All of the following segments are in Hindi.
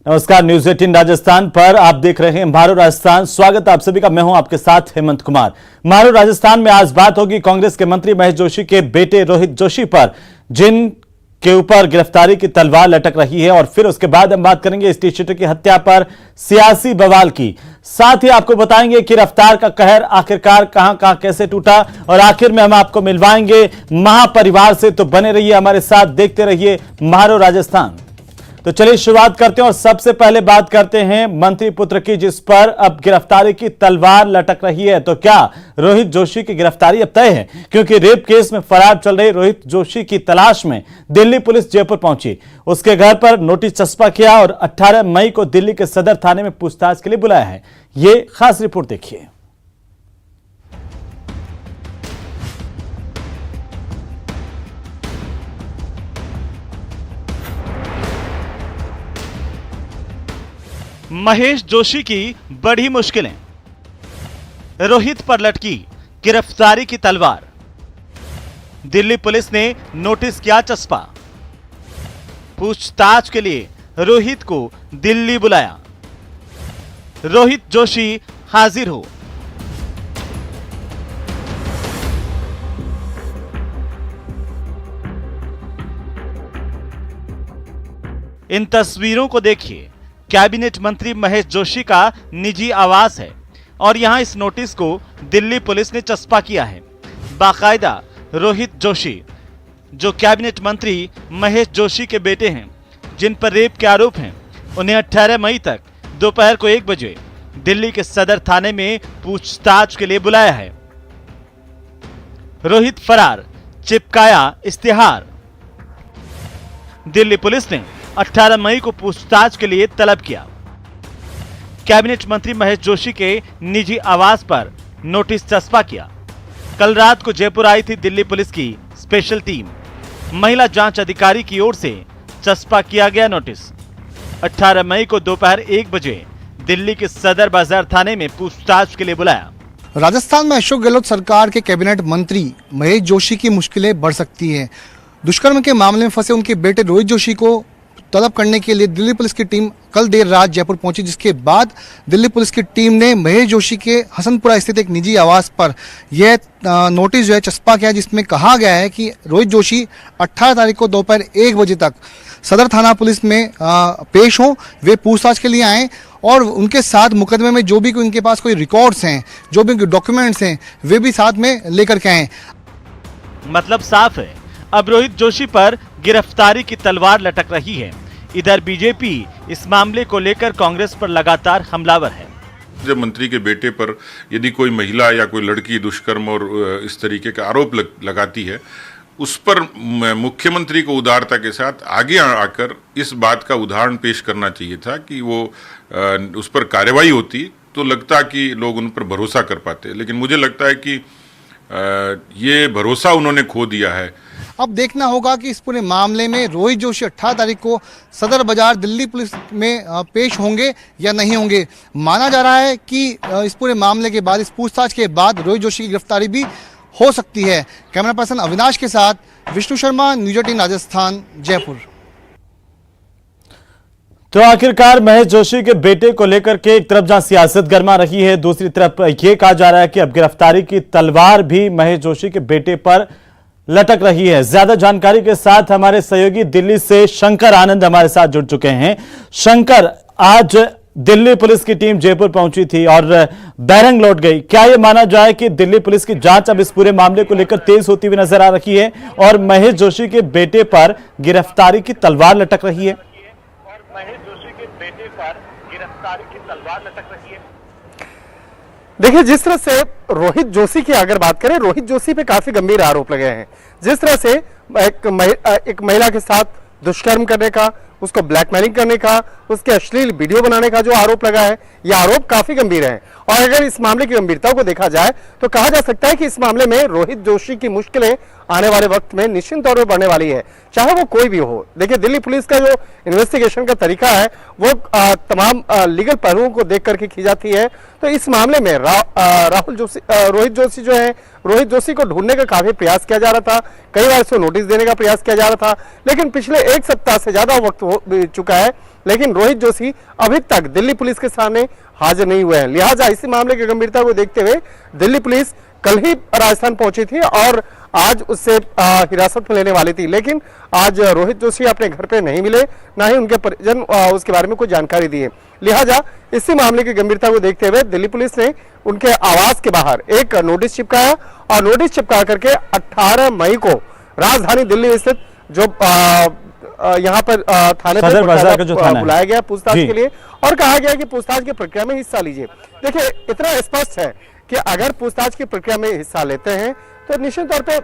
नमस्कार, न्यूज 18 राजस्थान पर आप देख रहे हैं मारो राजस्थान। स्वागत आप सभी का। मैं हूं आपके साथ हेमंत कुमार। मारो राजस्थान में आज बात होगी कांग्रेस के मंत्री महेश जोशी के बेटे रोहित जोशी पर, जिन के ऊपर गिरफ्तारी की तलवार लटक रही है। और फिर उसके बाद हम बात करेंगे स्टेट शूटर की हत्या पर सियासी बवाल की। साथ ही आपको बताएंगे कि रफ्तार का कहर आखिरकार कहां कैसे टूटा, और आखिर में हम आपको मिलवाएंगे महापरिवार से। तो बने रहिए हमारे साथ, देखते रहिए मारो राजस्थान। तो चलिए शुरुआत करते हैं और सबसे पहले बात करते हैं मंत्री पुत्र की, जिस पर अब गिरफ्तारी की तलवार लटक रही है। तो क्या रोहित जोशी की गिरफ्तारी अब तय है? क्योंकि रेप केस में फरार चल रहे रोहित जोशी की तलाश में दिल्ली पुलिस जयपुर पहुंची, उसके घर पर नोटिस चस्पा किया और 18 मई को दिल्ली के सदर थाने में पूछताछ के लिए बुलाया है। यह खास रिपोर्ट देखिए। महेश जोशी की बड़ी मुश्किलें, रोहित पर लटकी गिरफ्तारी की तलवार, दिल्ली पुलिस ने नोटिस किया चस्पा, पूछताछ के लिए रोहित को दिल्ली बुलाया, रोहित जोशी हाजिर हो। इन तस्वीरों को देखिए। कैबिनेट मंत्री महेश जोशी का निजी आवास है और यहां इस नोटिस को दिल्ली पुलिस ने चस्पा किया है। बाकायदा रोहित जोशी, जो कैबिनेट मंत्री महेश जोशी के बेटे हैं, जिन पर रेप के आरोप हैं, उन्हें 18 मई तक दोपहर को 1 बजे दिल्ली के सदर थाने में पूछताछ के लिए बुलाया है। रोहित फरार, चिपकाया इश्तिहार। दिल्ली पुलिस ने 18 मई को पूछताछ के लिए तलब किया। कैबिनेट मंत्री महेश जोशी के निजी आवास पर नोटिस चस्पा किया। कल रात को जयपुर आई थी दिल्ली पुलिस की स्पेशल टीम। महिला जांच अधिकारी की ओर से चस्पा किया गया नोटिस 18 मई को दोपहर 1 बजे दिल्ली के सदर बाजार थाने में पूछताछ के लिए बुलाया। राजस्थान में अशोक गहलोत सरकार के कैबिनेट मंत्री महेश जोशी की मुश्किलें बढ़ सकती हैं। दुष्कर्म के मामले में फंसे उनके बेटे रोहित जोशी को तलब करने के लिए दिल्ली पुलिस की टीम कल देर रात जयपुर पहुंची, जिसके बाद दिल्ली पुलिस की टीम ने महेश जोशी के हसनपुरा स्थित एक निजी आवास पर यह नोटिस जो है चस्पा किया, जिसमें कहा गया है कि रोहित जोशी 18 तारीख को दोपहर 1 बजे तक सदर थाना पुलिस में पेश हों। वे पूछताछ के लिए आए और उनके साथ मुकदमे में जो भी उनके पास कोई रिकॉर्ड्स हैं, जो भी डॉक्यूमेंट्स हैं, वे भी साथ में लेकर के आए। मतलब साफ है, अब रोहित जोशी पर गिरफ्तारी की तलवार लटक रही है। इधर बीजेपी इस मामले को लेकर कांग्रेस पर लगातार हमलावर है। जब मंत्री के बेटे पर यदि कोई महिला या कोई लड़की दुष्कर्म और इस तरीके का आरोप लगाती है, उस पर मुख्यमंत्री को उदारता के साथ आगे आकर इस बात का उदाहरण पेश करना चाहिए था कि वो उस पर कार्रवाई होती तो लगता कि लोग उन पर भरोसा कर पाते। लेकिन मुझे लगता है कि ये भरोसा उन्होंने खो दिया है। अब देखना होगा कि इस पूरे मामले में रोहित जोशी 18 तारीख को सदर बाजार दिल्ली पुलिस में पेश होंगे या नहीं होंगे। माना जा रहा है कि इस पूरे मामले के बाद, इस पूछताछ के बाद रोहित जोशी की गिरफ्तारी भी हो सकती है। कैमरा पर्सन अविनाश के साथ विष्णु शर्मा, न्यूज 18 राजस्थान, जयपुर। तो आखिरकार महेश जोशी के बेटे को लेकर के एक तरफ जहां सियासत गर्मा रही है, दूसरी तरफ यह कहा जा रहा है कि अब गिरफ्तारी की तलवार भी महेश जोशी के बेटे पर लटक रही है। ज्यादा जानकारी के साथ हमारे सहयोगी दिल्ली से शंकर आनंद हमारे साथ जुड़ चुके हैं। शंकर, आज दिल्ली पुलिस की टीम जयपुर पहुंची थी और बैरंग लौट गई। क्या यह माना जाए कि दिल्ली पुलिस की जांच अब इस पूरे मामले को लेकर तेज होती हुई नजर आ रही है और महेश जोशी के बेटे पर गिरफ्तारी की तलवार लटक रही है? देखिए, जिस तरह से रोहित जोशी की अगर बात करें, रोहित जोशी पे काफी गंभीर आरोप लगे हैं। जिस तरह से एक महिला के साथ दुष्कर्म करने का, उसको ब्लैकमेलिंग करने का, उसके अश्लील वीडियो बनाने का जो आरोप लगा है, यह आरोप काफी गंभीर है। और अगर इस मामले की गंभीरता को देखा जाए तो कहा जा सकता है कि इस मामले में रोहित जोशी की मुश्किलें आने वाले वक्त में निश्चित तौर पर बढ़ने वाली है, चाहे वो कोई भी हो। देखिए, दिल्ली पुलिस का जो इन्वेस्टिगेशन का तरीका है वो तमाम लीगल पहलुओं को देख करके की जाती है। तो इस मामले में रोहित जोशी को ढूंढने का काफी प्रयास किया जा रहा था, कई बार इसको नोटिस देने का प्रयास किया जा रहा था, लेकिन पिछले 1 सप्ताह से ज्यादा वक्त हो चुका है लेकिन रोहित जोशी अभी तक दिल्ली पुलिस के सामने हाजिर नहीं हुए हैं। लिहाजा इसी मामले की गंभीरता को देखते हुए दिल्ली पुलिस कल ही राजस्थान पहुंची थी और आज उससे हिरासत में लेने वाली थी, लेकिन आज रोहित जोशी अपने घर पे नहीं मिले, ना ही उनके परिजन उसके बारे में कोई जानकारी दी है। लिहाजा इसी मामले की गंभीरता को देखते हुए दिल्ली पुलिस ने उनके आवास के बाहर एक नोटिस चिपकाया और नोटिस चिपका करके 18 मई को राजधानी दिल्ली स्थित जो यहाँ पर थाने सदर बाजार का जो थाना है, बुलाया गया पूछताछ के लिए और कहा गया कि पूछताछ की प्रक्रिया में हिस्सा लीजिए। देखिए, इतना स्पष्ट है कि अगर पूछताछ की प्रक्रिया में हिस्सा लेते हैं तो निश्चित तौर पे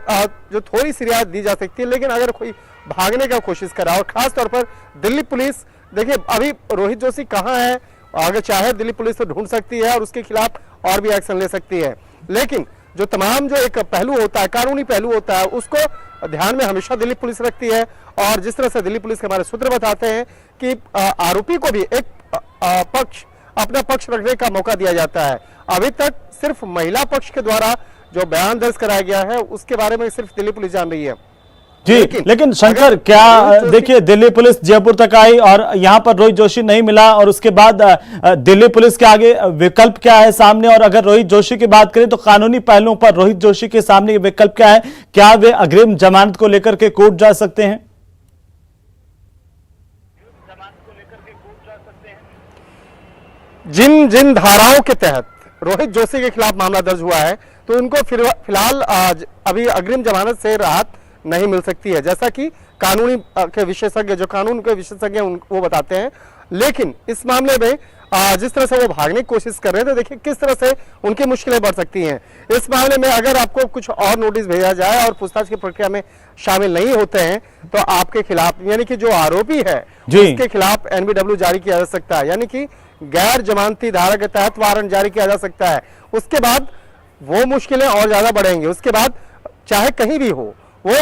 जो थोड़ी सी रियायत दी जा सकती है, लेकिन अगर कोई भागने का कोशिश करा और खास तौर पर दिल्ली पुलिस, देखिए अभी रोहित जोशी कहाँ है, अगर चाहे दिल्ली पुलिस तो ढूंढ सकती है और उसके खिलाफ और भी एक्शन ले सकती है, लेकिन जो तमाम जो एक पहलू होता है, कानूनी पहलू होता है, उसको ध्यान में हमेशा दिल्ली पुलिस रखती है। और जिस तरह से दिल्ली पुलिस के हमारे सूत्र बताते हैं कि आरोपी को भी एक पक्ष अपना पक्ष रखने का मौका दिया जाता है। अभी तक सिर्फ महिला पक्ष के द्वारा जो बयान दर्ज कराया गया है उसके बारे में सिर्फ दिल्ली पुलिस जान रही है जी। लेकिन शंकर, क्या देखिए दिल्ली पुलिस जयपुर तक आई और यहां पर रोहित जोशी नहीं मिला और उसके बाद दिल्ली पुलिस के आगे विकल्प क्या है सामने? और अगर रोहित जोशी की बात करें तो कानूनी पहलुओं पर रोहित जोशी के सामने विकल्प क्या है? क्या वे अग्रिम जमानत को लेकर के कोर्ट जा सकते हैं? जिन जिन धाराओं के तहत रोहित जोशी के खिलाफ मामला दर्ज हुआ है तो उनको फिलहाल आज अभी अग्रिम जमानत से राहत नहीं मिल सकती है, जैसा कि कानूनी के विशेषज्ञ, जो कानून के विशेषज्ञ वो बताते हैं। लेकिन इस मामले में जिस तरह से वो भागने की कोशिश कर रहे हैं तो देखिए किस तरह से उनकी मुश्किलें बढ़ सकती हैं। इस मामले में अगर आपको कुछ और नोटिस भेजा जाए और पूछताछ की प्रक्रिया में शामिल नहीं होते हैं तो आपके खिलाफ, यानी कि जो आरोपी है उसके खिलाफ एनबीडब्ल्यू जारी किया जा सकता है, यानी कि गैर जमानती धारा के तहत वारंट जारी किया जा सकता है। उसके बाद वो मुश्किलें और ज्यादा बढ़ेंगी। उसके बाद चाहे कहीं भी हो वो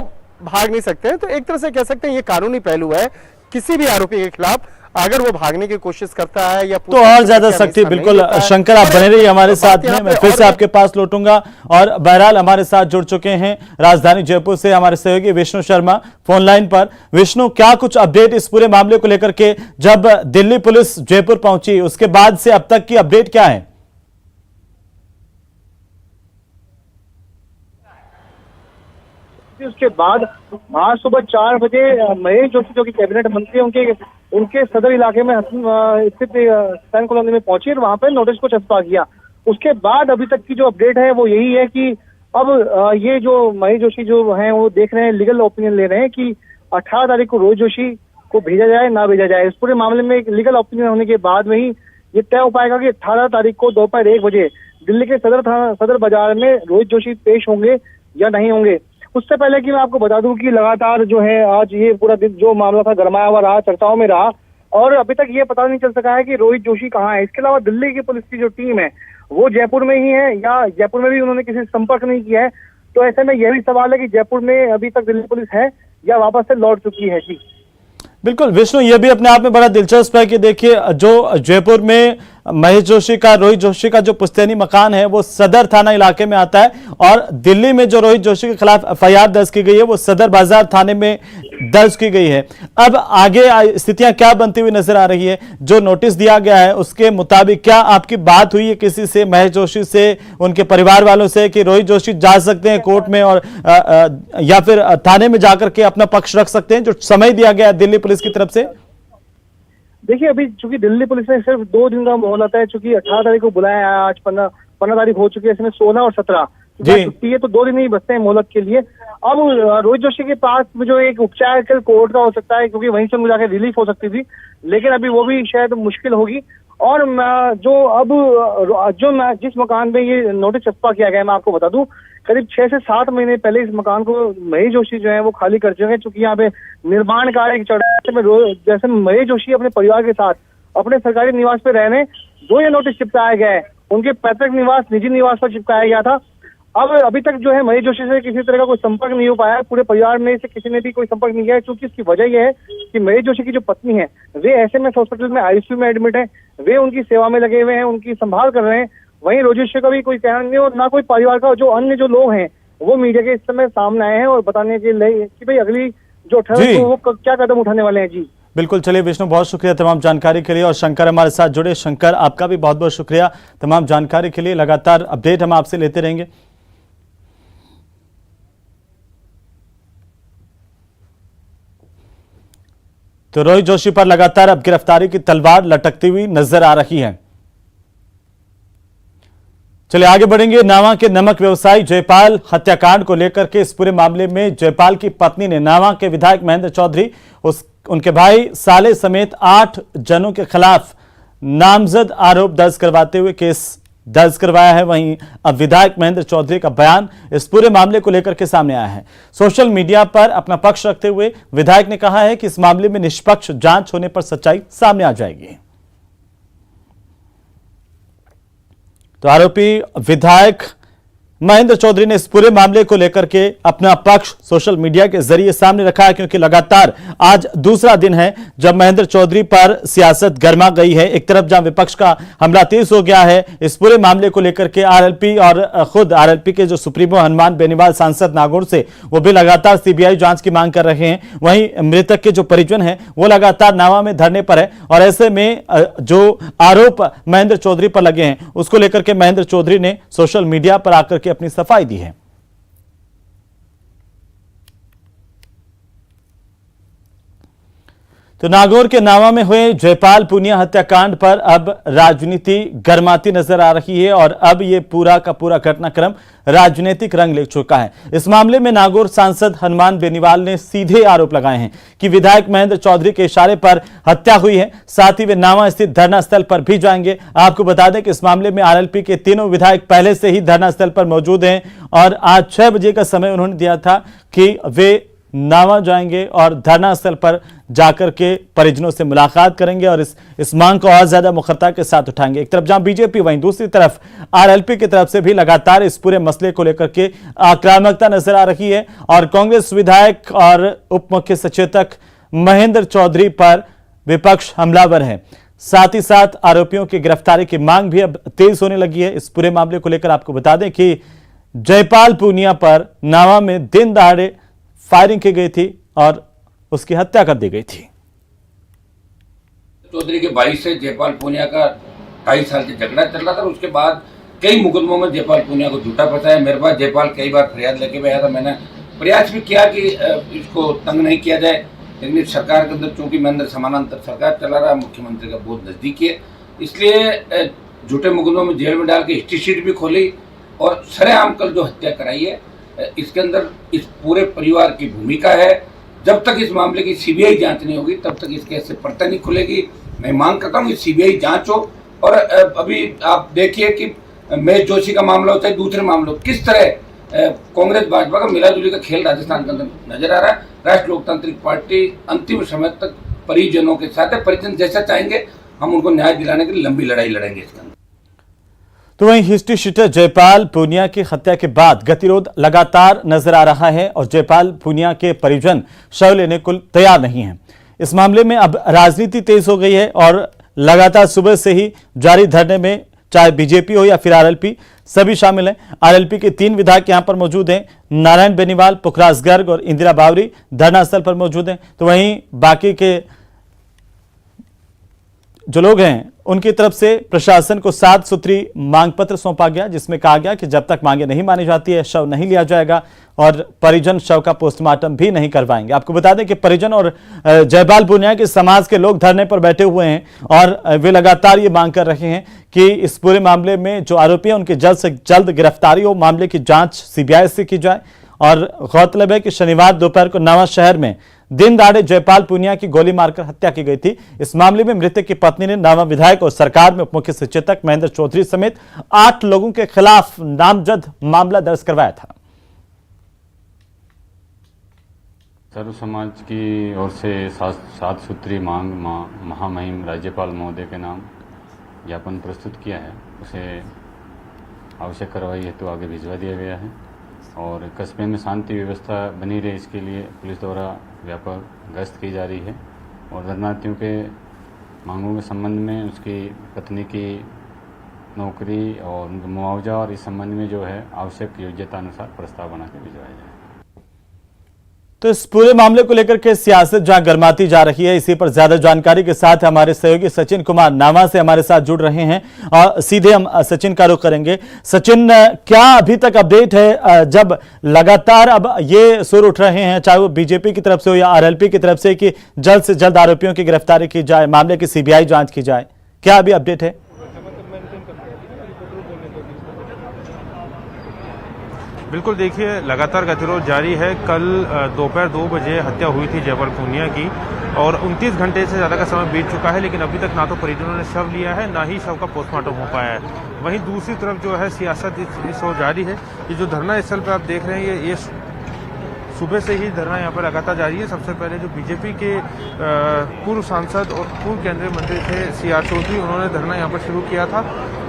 भाग नहीं सकते हैं। तो एक तरह से कह सकते हैं ये कानूनी पहलू है। किसी भी आरोपी के खिलाफ अगर वो भागने की कोशिश करता है या तो और ज्यादा सख्ती। बिल्कुल शंकर, आप बने रहिए हमारे साथ में, मैं फिर से आपके पास लौटूंगा। और बहरहाल हमारे साथ जुड़ चुके हैं राजधानी जयपुर से हमारे सहयोगी विष्णु शर्मा फोन लाइन पर। विष्णु, क्या कुछ अपडेट इस पूरे मामले को लेकर के? जब दिल्ली पुलिस जयपुर पहुंची उसके बाद से अब तक की अपडेट क्या है? उसके बाद आज सुबह 4 बजे महेश जोशी जो कि कैबिनेट मंत्री उनके सदर इलाके में स्थित सैन कॉलोनी में पहुंची और वहां पे नोटिस को चस्पा किया। उसके बाद अभी तक की जो अपडेट है वो यही है कि अब ये जो महेश जोशी जो हैं वो देख रहे हैं, लीगल ओपिनियन ले रहे हैं कि 18 तारीख को रोहित जोशी को भेजा जाए ना भेजा जाए। इस पूरे मामले में एक लीगल ओपिनियन होने के बाद में ही ये तय हो पाएगा कि 18 तारीख को दोपहर 1 बजे दिल्ली के सदर बाजार में रोहित जोशी पेश होंगे या नहीं होंगे। उससे पहले कि मैं आपको बता दूं कि लगातार जो है आज ये पूरा दिन जो मामला था गरमाया हुआ रहा, चर्चाओं में रहा और अभी तक ये पता नहीं चल सका है कि रोहित जोशी कहाँ है। इसके अलावा दिल्ली की पुलिस की जो टीम है वो जयपुर में ही है या जयपुर में भी उन्होंने किसी से संपर्क नहीं किया है। तो ऐसे में यह भी सवाल है कि जयपुर में अभी तक दिल्ली पुलिस है या वापस से लौट चुकी है। जी बिल्कुल विष्णु, ये भी अपने आप में बड़ा दिलचस्प है कि देखिए जो जयपुर में महेश जोशी का, रोहित जोशी का जो पुश्तैनी मकान है वो सदर थाना इलाके में आता है और दिल्ली में जो रोहित जोशी के खिलाफ एफआईआर दर्ज की गई है वो सदर बाजार थाने में दर्ज की गई है। अब आगे स्थितियां क्या बनती हुई नजर आ रही है? जो नोटिस दिया गया है उसके मुताबिक क्या आपकी बात हुई है किसी से, महेश जोशी से, उनके परिवार वालों से, कि रोहित जोशी जा सकते हैं कोर्ट में और या फिर थाने में जाकर के अपना पक्ष रख सकते हैं, जो समय दिया गया है दिल्ली पुलिस की तरफ से? देखिए अभी चूंकि दिल्ली पुलिस ने सिर्फ 2 दिन का मोहलत है, चूंकि 18 तारीख को बुलाया है, आज 15 तारीख हो चुकी है, इसमें 16 और 17 छुट्टी है तो 2 दिन ही बचते हैं मोहलत के लिए। अब रोहित जोशी के पास जो एक उपचार कोर्ट का हो सकता है क्योंकि वहीं से उनको जाकर रिलीफ हो सकती थी, लेकिन अभी वो भी शायद मुश्किल होगी। और जिस मकान में ये नोटिस चस्पा किया गया है मैं आपको बता दूं, करीब 6 से 7 महीने पहले इस मकान को महेश जोशी जो है वो खाली कर चुके हैं, चूंकि यहाँ पे निर्माण कार्य चल रहा है। जैसे महेश जोशी अपने परिवार के साथ अपने सरकारी निवास पे रहने जो ये नोटिस चिपकाया गया है उनके पैतृक निवास, निजी निवास पर चिपकाया गया था। अब अभी तक जो है महेश जोशी से किसी तरह का कोई संपर्क नहीं हो पाया है, पूरे परिवार में से किसी ने भी कोई संपर्क नहीं किया है, क्योंकि इसकी वजह यह है कि महेश जोशी की जो पत्नी है वे एसएमएस हॉस्पिटल में आईसीयू में एडमिट है, वे उनकी सेवा में लगे हुए हैं, उनकी संभाल कर रहे हैं। वहीं रोहित जोशी का भी कोई कहना नहीं और ना कोई परिवार का जो अन्य जो लोग हैं वो मीडिया के इस समय सामने आए हैं और बताने के लिए कि भाई अगली जो 18 को वो क्या कदम उठाने वाले हैं। जी बिल्कुल, चलिए विष्णु, बहुत शुक्रिया तमाम जानकारी के लिए। और शंकर हमारे साथ जुड़े। शंकर, आपका भी बहुत बहुत शुक्रिया तमाम जानकारी के लिए। लगातार अपडेट हम आपसे लेते रहेंगे। तो रोहित जोशी पर लगातार अब गिरफ्तारी की तलवार लटकती हुई नजर आ रही है। चलिए आगे बढ़ेंगे। नावा के नमक व्यवसायी जयपाल हत्याकांड को लेकर के इस पूरे मामले में जयपाल की पत्नी ने नावा के विधायक महेंद्र चौधरी, उनके भाई साले समेत 8 जनों के खिलाफ नामजद आरोप दर्ज करवाते हुए केस दर्ज करवाया है। वहीं अब विधायक महेंद्र चौधरी का बयान इस पूरे मामले को लेकर के सामने आया है। सोशल मीडिया पर अपना पक्ष रखते हुए विधायक ने कहा है कि इस मामले में निष्पक्ष जांच होने पर सच्चाई सामने आ जाएगी। तो आरोपी विधायक महेंद्र चौधरी ने इस पूरे मामले को लेकर के अपना पक्ष सोशल मीडिया के जरिए सामने रखा है, क्योंकि लगातार आज दूसरा दिन है जब महेंद्र चौधरी पर सियासत गर्मा गई है। एक तरफ जहां विपक्ष का हमला तेज हो गया है इस पूरे मामले को लेकर के, आरएलपी और खुद आरएलपी के जो सुप्रीमो हनुमान बेनीवाल सांसद नागौर से, वो भी लगातार सीबीआई जांच की मांग कर रहे हैं। वहीं मृतक के जो परिजन हैं वो लगातार नावा में धरने पर है। और ऐसे में जो आरोप महेंद्र चौधरी पर लगे हैं उसको लेकर के महेंद्र चौधरी ने सोशल मीडिया पर आकर के अपनी सफाई दी है। तो नागौर के नावा में हुए जयपाल पूनिया हत्याकांड पर अब राजनीति गर्माती नजर आ रही है और अब यह पूरा का पूरा घटनाक्रम राजनीतिक रंग ले चुका है। इस मामले में नागौर सांसद हनुमान बेनीवाल ने सीधे आरोप लगाए हैं कि विधायक महेंद्र चौधरी के इशारे पर हत्या हुई है। साथ ही वे नावा स्थित धरना स्थल पर भी जाएंगे। आपको बता दें कि इस मामले में आरएलपी के तीनों विधायक पहले से ही धरना स्थल पर मौजूद हैं और आज 6 बजे का समय उन्होंने दिया था कि वे नावा जाएंगे और धरना स्थल पर जाकर के परिजनों से मुलाकात करेंगे और इस मांग को और ज्यादा मुखरता के साथ उठाएंगे। एक तरफ जहां बीजेपी, वहीं दूसरी तरफ आरएलपी की तरफ से भी लगातार इस पूरे मसले को लेकर के आक्रामकता नजर आ रही है और कांग्रेस विधायक और उप मुख्य सचेतक महेंद्र चौधरी पर विपक्ष हमलावर है। साथ ही साथ आरोपियों की गिरफ्तारी की मांग भी अब तेज होने लगी है। इस पूरे मामले को लेकर आपको बता दें कि जयपाल पूनिया पर नावा में दिन दहाड़े फायरिंग की गई थी और उसकी हत्या कर दी गई थी। चौधरी के भाई से जयपाल पूनिया का 2.5 साल से झगड़ा चल रहा था। उसके बाद कई मुकदमों में जयपाल पूनिया को झूठा फंसाया। मेरे पास जयपाल कई बार फरियाद लेके भी आया था। मैंने प्रयास भी किया कि इसको तंग नहीं किया जाए, लेकिन सरकार के अंदर चूंकि मैं अंदर समानांतर सरकार चला रहा, मुख्यमंत्री का बहुत नजदीकी है, इसलिए झूठे मुकदमों में जेल में डाल के हिस्ट्री शीट भी खोली और सरेआम कल जो हत्या कराई है इसके अंदर इस पूरे परिवार की भूमिका है। जब तक इस मामले की सीबीआई जांच नहीं होगी तब तक इस केस से पर्दा नहीं खुलेगी। मैं मांग करता हूँ कि सीबीआई जांच हो। और अभी आप देखिए कि महेश जोशी का मामला होता है, दूसरे मामलों किस तरह कांग्रेस भाजपा का मिलाजुली का खेल राजस्थान के अंदर नजर आ रहा है। राष्ट्रीय लोकतांत्रिक पार्टी अंतिम समय तक परिजनों के साथ है। परिजन जैसा चाहेंगे हम उनको न्याय दिलाने के लिए लंबी लड़ाई लड़ेंगे इसके अंदर। तो वहीं हिस्ट्री शीटर जयपाल पूनिया की हत्या के बाद गतिरोध लगातार नजर आ रहा है और जयपाल पूनिया के परिजन शव लेने को तैयार नहीं हैं। इस मामले में अब राजनीति तेज हो गई है और लगातार सुबह से ही जारी धरने में चाहे बीजेपी हो या फिर आरएलपी, सभी शामिल हैं। आरएलपी के 3 विधायक यहां पर मौजूद हैं, नारायण बेनीवाल, पुखराज गर्ग और इंदिरा बावरी धरना स्थल पर मौजूद हैं। तो वहीं बाकी के जो लोग हैं उनकी तरफ से प्रशासन को 7 सूत्री मांग पत्र सौंपा गया, जिसमें कहा गया कि जब तक मांगे नहीं मानी जाती है शव नहीं लिया जाएगा और परिजन शव का पोस्टमार्टम भी नहीं करवाएंगे। आपको बता दें कि परिजन और जयपाल पूनिया के समाज के लोग धरने पर बैठे हुए हैं और वे लगातार ये मांग कर रहे हैं कि इस पूरे मामले में जो आरोपी हैं उनकी जल्द से जल्द गिरफ्तारी हो, मामले की जांच सीबीआई से की जाए। और गौरतलब है कि शनिवार दोपहर को नवा शहर में दिन दहाड़े जयपाल पूनिया की गोली मारकर हत्या की गई थी। इस मामले में मृतक की पत्नी ने नावा विधायक और सरकार में उप मुख्य सचेतक महेंद्र चौधरी समेत 8 लोगों के खिलाफ नामजद मामला दर्ज करवाया था। सर्व समाज की ओर से 7 सूत्री मांग महामहिम राज्यपाल महोदय के नाम ज्ञापन प्रस्तुत किया है। उसे आवश्यक कार्रवाई हेतु आगे भिजवा दिया गया है और कस्बे में शांति व्यवस्था बनी रहे इसके लिए पुलिस द्वारा व्यापक गश्त की जा रही है और धरनार्थियों के मांगों के संबंध में उसकी पत्नी की नौकरी और मुआवजा और इस संबंध में जो है आवश्यक योग्यता अनुसार प्रस्ताव बना के भिजवाया जाए। तो इस पूरे मामले को लेकर के सियासत जहां गर्माती जा रही है, इसी पर ज्यादा जानकारी के साथ हमारे सहयोगी सचिन कुमार नामा से हमारे साथ जुड़ रहे हैं और सीधे हम सचिन का रुख करेंगे। सचिन, क्या अभी तक अपडेट है, जब लगातार अब ये सुर उठ रहे हैं, चाहे वो बीजेपी की तरफ से हो या आरएलपी की तरफ से, कि जल्द से जल्द आरोपियों की गिरफ्तारी की जाए, मामले की सीबीआई जांच की जाए, क्या अभी अपडेट है? बिल्कुल, देखिए लगातार गतिरोध जारी है। कल दोपहर 2 बजे हत्या हुई थी जयपाल पूनिया की और 29 घंटे से ज़्यादा का समय बीत चुका है, लेकिन अभी तक ना तो परिजनों ने शव लिया है, ना ही शव का पोस्टमार्टम हो पाया है। वहीं दूसरी तरफ जो है सियासत इस ओर जारी है। ये जो धरना स्थल पर आप देख रहे हैं, ये सुबह से ही धरना यहाँ पर लगातार जारी है। सबसे पहले जो बीजेपी के पूर्व सांसद और पूर्व केंद्रीय मंत्री थे CR चौधरी, उन्होंने धरना यहाँ पर शुरू किया था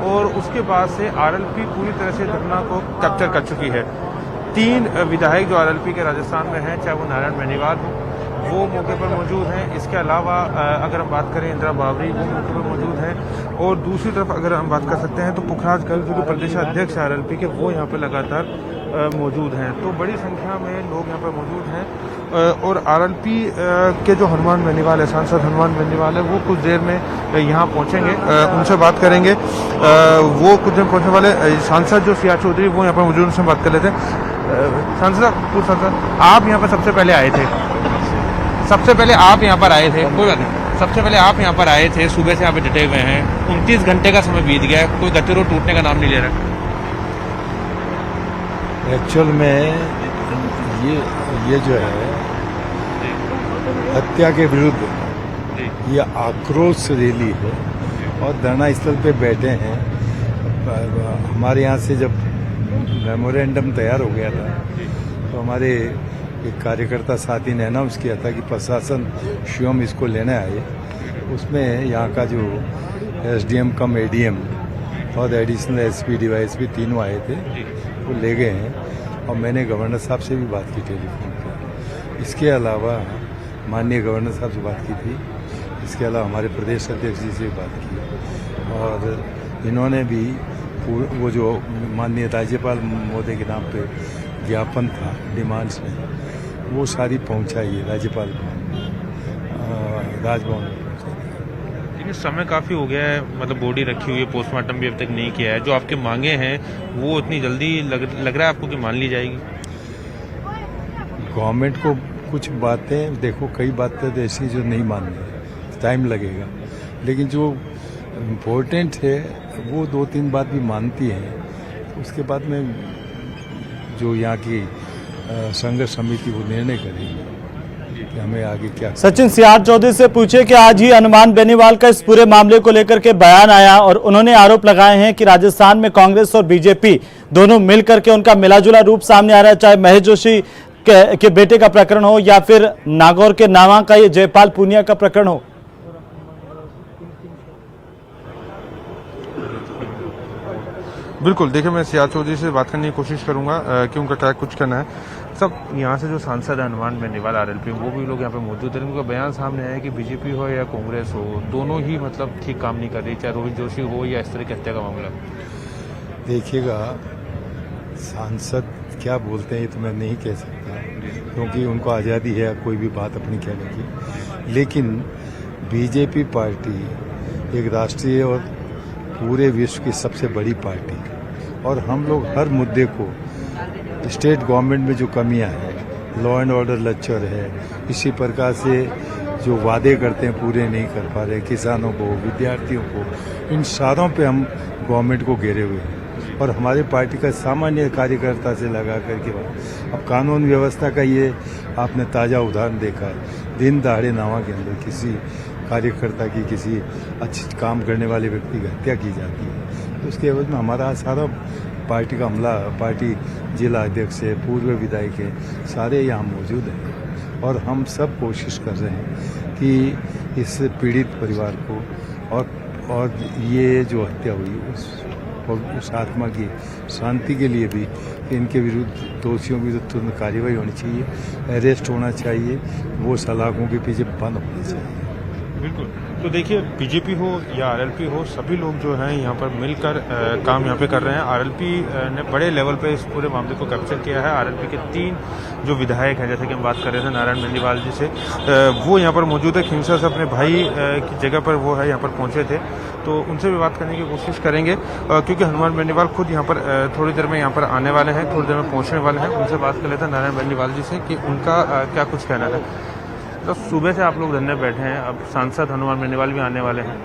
और उसके बाद से आरएलपी पूरी तरह से धरना को कैप्चर कर चुकी है। 3 विधायक जो आरएलपी के राजस्थान में हैं, चाहे वो नारायण बेनीवाल हो, वो मौके पर मौजूद हैं। इसके अलावा अगर हम बात करें इंदिरा बावरी, वो मौके पर मौजूद हैं। और दूसरी तरफ अगर हम बात कर सकते हैं तो पुखराज गर्ग जो कि प्रदेश अध्यक्ष आरएलपी के, वो यहाँ पर लगातार मौजूद हैं। तो बड़ी संख्या में लोग यहाँ पर मौजूद हैं और आरएलपी के जो हनुमान बेनीवाल है, सांसद हनुमान बेनीवाल है, वो कुछ देर में यहाँ पहुँचेंगे, उनसे बात करेंगे। वो कुछ देर पहुँचने वाले सांसद जो CR चौधरी, वो यहाँ पर मौजूद, उनसे बात कर लेते हैं। सांसद, आप यहाँ पर सबसे पहले आए थे, कोई बात नहीं, सबसे पहले आप यहाँ पर आए थे, सुबह से यहाँ पे डटे हुए हैं, 29 घंटे का समय बीत गया है, कोई गतिरोध टूटने का नाम नहीं ले रहा। एक्चुअल में ये जो है हत्या के विरुद्ध ये आक्रोश रैली है और धरना स्थल पे बैठे हैं। हमारे यहाँ से जब मेमोरेंडम तैयार हो गया था तो हमारे एक कार्यकर्ता साथी ने अनाउंस किया था कि प्रशासन स्वयं इसको लेने आए। उसमें यहाँ का जो SDM कम ADM और एडिशनल SP DYSP तीनों आए थे, वो ले गए हैं और मैंने गवर्नर साहब से भी बात की टेलीफोन पर। इसके अलावा माननीय गवर्नर साहब से बात की थी, इसके अलावा हमारे प्रदेश अध्यक्ष जी से भी बात की और इन्होंने भी वो जो माननीय राज्यपाल महोदय के नाम पे ज्ञापन था, डिमांड्स में, वो सारी पहुंचाई है राज्यपाल राजभवन में। लेकिन समय काफ़ी हो गया है, मतलब बॉडी रखी हुई है, पोस्टमार्टम भी अब तक नहीं किया है। जो आपके मांगे हैं वो इतनी जल्दी लग रहा है आपको कि मान ली जाएगी? गवर्नमेंट को कुछ बातें, देखो कई बातें तो ऐसी जो नहीं मान रही, टाइम लगेगा, लेकिन जो इम्पोर्टेंट है वो 2-3 बात भी मानती है। उसके बाद में जो यहाँ की संघर्ष समिति वो निर्णय करेगी कि हमें आगे क्या। सचिन, CR चौधरी से पूछे कि आज ही हनुमान बेनीवाल का इस पूरे मामले को लेकर के बयान आया और उन्होंने आरोप लगाए हैं कि राजस्थान में कांग्रेस और बीजेपी दोनों मिलकर के उनका मिलाजुला रूप सामने आ रहा है, चाहे महेश जोशी के बेटे का प्रकरण हो या फिर नागौर के नामा का ये जयपाल पूनिया का प्रकरण हो। बिल्कुल, देखिए मैं CR चौधरी से बात करने की कोशिश करूंगा कि उनका क्या कुछ कहना है। सब यहाँ से जो सांसद है हनुमान बेनीवाल आरएलपी, वो भी लोग यहाँ पे मौजूद हैं। उनका बयान सामने आया कि बीजेपी हो या कांग्रेस हो, दोनों ही मतलब ठीक काम नहीं कर रही, चाहे रोहित जोशी हो या इस तरह की हत्या का मामला। देखिएगा, सांसद क्या बोलते हैं ये तो मैं नहीं कह सकता, क्योंकि उनको आज़ादी है कोई भी बात अपनी कहने की। लेकिन बीजेपी पार्टी एक राष्ट्रीय और पूरे विश्व की सबसे बड़ी पार्टी, और हम लोग हर मुद्दे को, स्टेट गवर्नमेंट में जो कमियां हैं, लॉ एंड ऑर्डर लच्चर है, इसी प्रकार से जो वादे करते हैं पूरे नहीं कर पा रहे, किसानों को, विद्यार्थियों को, इन सारों पे हम गवर्नमेंट को घेरे हुए हैं। और हमारी पार्टी का सामान्य कार्यकर्ता से लगा करके अब कानून व्यवस्था का ये आपने ताज़ा उदाहरण देखा है। दिन दहाड़े नावा के अंदर किसी कार्यकर्ता की, किसी अच्छे काम करने वाले व्यक्ति की हत्या की जाती है, तो उसके एवज में हमारा सारा पार्टी का अमला, पार्टी जिला अध्यक्ष है, पूर्व विधायक है, सारे यहाँ मौजूद हैं और हम सब कोशिश कर रहे हैं कि इस पीड़ित परिवार को और ये जो हत्या हुई उस आत्मा की शांति के लिए भी इनके विरुद्ध दोषियों की तुरंत कार्रवाई होनी चाहिए, अरेस्ट होना चाहिए, वो सलाखों के पीछे बंद होना चाहिए। बिल्कुल। तो देखिए बीजेपी हो या आरएलपी हो, सभी लोग जो हैं यहाँ पर मिलकर काम यहाँ पे कर रहे हैं। आरएलपी ने बड़े लेवल पे इस पूरे मामले को कैप्चर किया है। आरएलपी के 3 जो विधायक हैं, जैसे कि हम बात कर रहे थे नारायण बेनीवाल जी से, वो यहाँ पर मौजूद है। खिंसा से अपने भाई की जगह पर वो है यहाँ पर पहुँचे थे, तो उनसे भी बात करने की कोशिश करेंगे, क्योंकि हनुमान बेनीवाल खुद यहाँ पर थोड़ी देर में यहाँ पर आने वाले हैं, थोड़ी देर में पहुँचने वाले हैं। उनसे बात कर लेते हैं नारायण बेनीवाल जी से कि उनका क्या कुछ कहना है। तो सुबह से आप लोग धरने बैठे हैं, अब सांसद हनुमान बेनीवाल भी आने वाले हैं,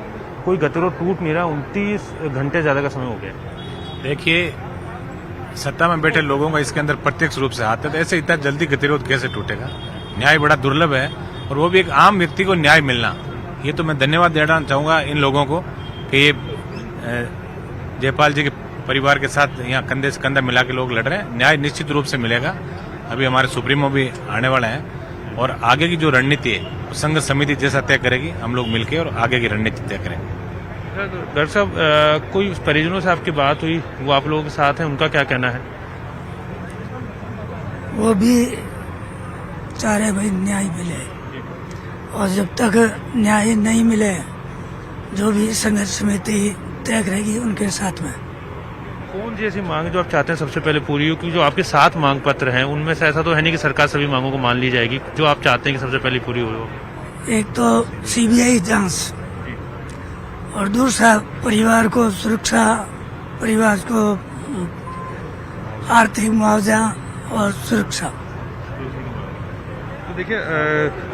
कोई गतिरोध टूट नहीं रहा, 29 घंटे ज़्यादा का समय हो गया। देखिए, सत्ता में बैठे लोगों का इसके अंदर प्रत्यक्ष रूप से हाथ है, तो ऐसे इतना जल्दी गतिरोध कैसे टूटेगा। न्याय बड़ा दुर्लभ है, और वो भी एक आम व्यक्ति को न्याय मिलना, ये तो मैं धन्यवाद देना चाहूँगा इन लोगों को कि ये जयपाल जी के परिवार के साथ यहाँ कंधे से कंधा मिला के लोग लड़ रहे हैं। न्याय निश्चित रूप से मिलेगा। अभी हमारे सुप्रीमो भी आने वाले हैं, और आगे की जो रणनीति है वो संघ समिति जैसा तय करेगी, हम लोग मिलकर और आगे की रणनीति तय करेंगे। डॉक्टर साहब, कोई परिजनों से आपकी बात हुई, वो आप लोगों के साथ हैं, उनका क्या कहना है? वो भी चाह रहे भाई न्याय मिले, और जब तक न्याय नहीं मिले जो भी संघर्ष समिति तय करेगी उनके साथ में। कौन सी ऐसी मांग जो आप चाहते हैं सबसे पहले पूरी हो? क्योंकि जो आपके 7 मांग पत्र हैं उनमें से ऐसा तो है नहीं कि सरकार सभी मांगों को मान ली जाएगी, जो आप चाहते हैं कि सबसे पहले पूरी हो। एक तो सीबीआई जांच, और दूसरा परिवार को सुरक्षा, परिवार को आर्थिक मुआवजा और सुरक्षा। तो देखिए,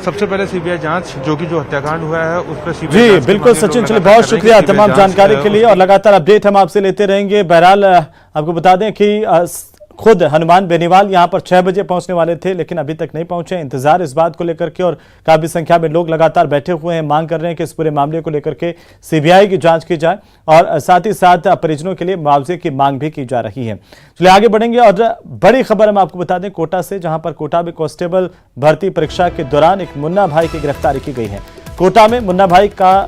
सबसे पहले सीबीआई जांच, जो कि जो हत्याकांड हुआ है उस पर सीबीआई जी बिल्कुल सचिन, चलिए बहुत शुक्रिया तमाम जानकारी के लिए, और लगातार अपडेट हम आपसे लेते रहेंगे। बहरहाल आपको बता दें कि खुद हनुमान बेनीवाल यहां पर 6 बजे पहुंचने वाले थे, लेकिन अभी तक नहीं पहुंचे। इंतजार इस बात को लेकर के, और काफी संख्या में लोग लगातार बैठे हुए हैं, मांग कर रहे हैं कि इस पूरे मामले को लेकर के सीबीआई की जांच की जाए, और साथ ही साथ परिजनों के लिए मुआवजे की मांग भी की जा रही है। चलिए आगे बढ़ेंगे, और बड़ी खबर हम आपको बता दें कोटा से, जहां पर कोटा में कांस्टेबल भर्ती परीक्षा के दौरान एक मुन्ना भाई की गिरफ्तारी की गई है। कोटा में मुन्ना भाई का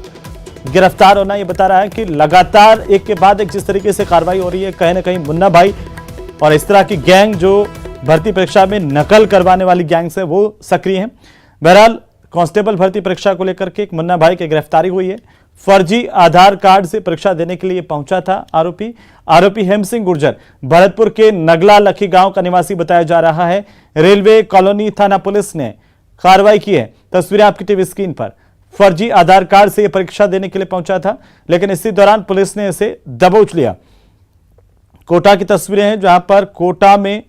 गिरफ्तार होना यह बता रहा है कि लगातार एक के बाद एक जिस तरीके से कार्रवाई हो रही है, कहीं ना कहीं मुन्ना भाई और इस तरह की गैंग जो भर्ती परीक्षा में नकल करवाने वाली गैंग्स है वो सक्रिय हैं। बहरहाल कांस्टेबल भर्ती परीक्षा को लेकर के एक मुन्ना भाई की गिरफ्तारी हुई है। फर्जी आधार कार्ड से परीक्षा देने के लिए पहुंचा था आरोपी हेम सिंह गुर्जर भरतपुर के नगला लखी गांव का निवासी बताया जा रहा है। रेलवे कॉलोनी थाना पुलिस ने कार्रवाई की है। तस्वीरें आपकी टीवी स्क्रीन पर। फर्जी आधार कार्ड से परीक्षा देने के लिए पहुंचा था, लेकिन इसी दौरान पुलिस ने इसे दबोच लिया। कोटा की तस्वीरें हैं, जहां पर कोटा में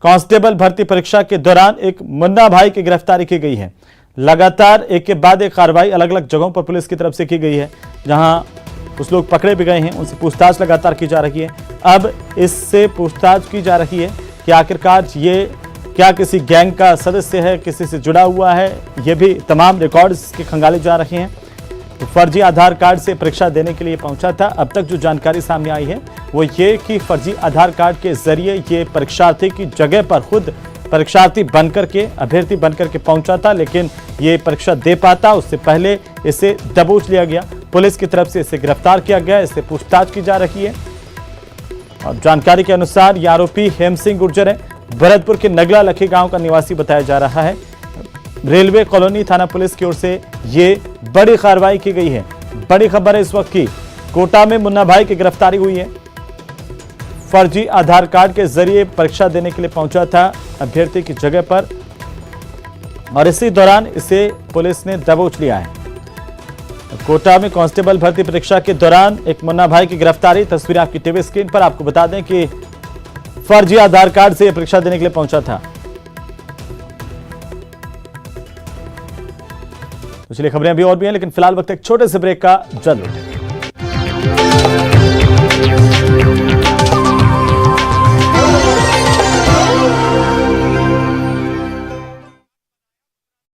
कांस्टेबल भर्ती परीक्षा के दौरान एक मुन्ना भाई की गिरफ्तारी की गई है। लगातार एक के बाद एक कार्रवाई अलग अलग जगहों पर पुलिस की तरफ से की गई है, जहां कुछ लोग पकड़े भी गए हैं, उनसे पूछताछ लगातार की जा रही है। अब इससे पूछताछ की जा रही है कि आखिरकार ये क्या किसी गैंग का सदस्य है, किसी से जुड़ा हुआ है, ये भी तमाम रिकॉर्ड्स के खंगाले जा रहे हैं। तो फर्जी आधार कार्ड से परीक्षा देने के लिए पहुंचा था। अब तक जो जानकारी सामने आई है वो ये कि फर्जी आधार कार्ड के जरिए ये परीक्षार्थी की जगह पर खुद परीक्षार्थी बनकर के, अभ्यर्थी बनकर के पहुंचा था, लेकिन ये परीक्षा दे पाता उससे पहले इसे दबोच लिया गया। पुलिस की तरफ से इसे गिरफ्तार किया गया, इससे पूछताछ की जा रही है। और जानकारी के अनुसार ये आरोपी हेम सिंह गुर्जर है, भरतपुर के नगला लखी गांव का निवासी बताया जा रहा है। रेलवे कॉलोनी थाना पुलिस की ओर से ये बड़ी कार्रवाई की गई है। बड़ी खबर है इस वक्त की, कोटा में मुन्ना भाई की गिरफ्तारी हुई है। फर्जी आधार कार्ड के जरिए परीक्षा देने के लिए पहुंचा था अभ्यर्थी की जगह पर, और इसी दौरान इसे पुलिस ने दबोच लिया है। कोटा में कांस्टेबल भर्ती परीक्षा के दौरान एक मुन्ना भाई की गिरफ्तारी। तस्वीरें आपकी टीवी स्क्रीन पर। आपको बता दें कि फर्जी आधार कार्ड से परीक्षा देने के लिए पहुंचा था। तो चलिए खबरें अभी और भी हैं, लेकिन फिलहाल वक्त एक छोटे से ब्रेक का जल्द।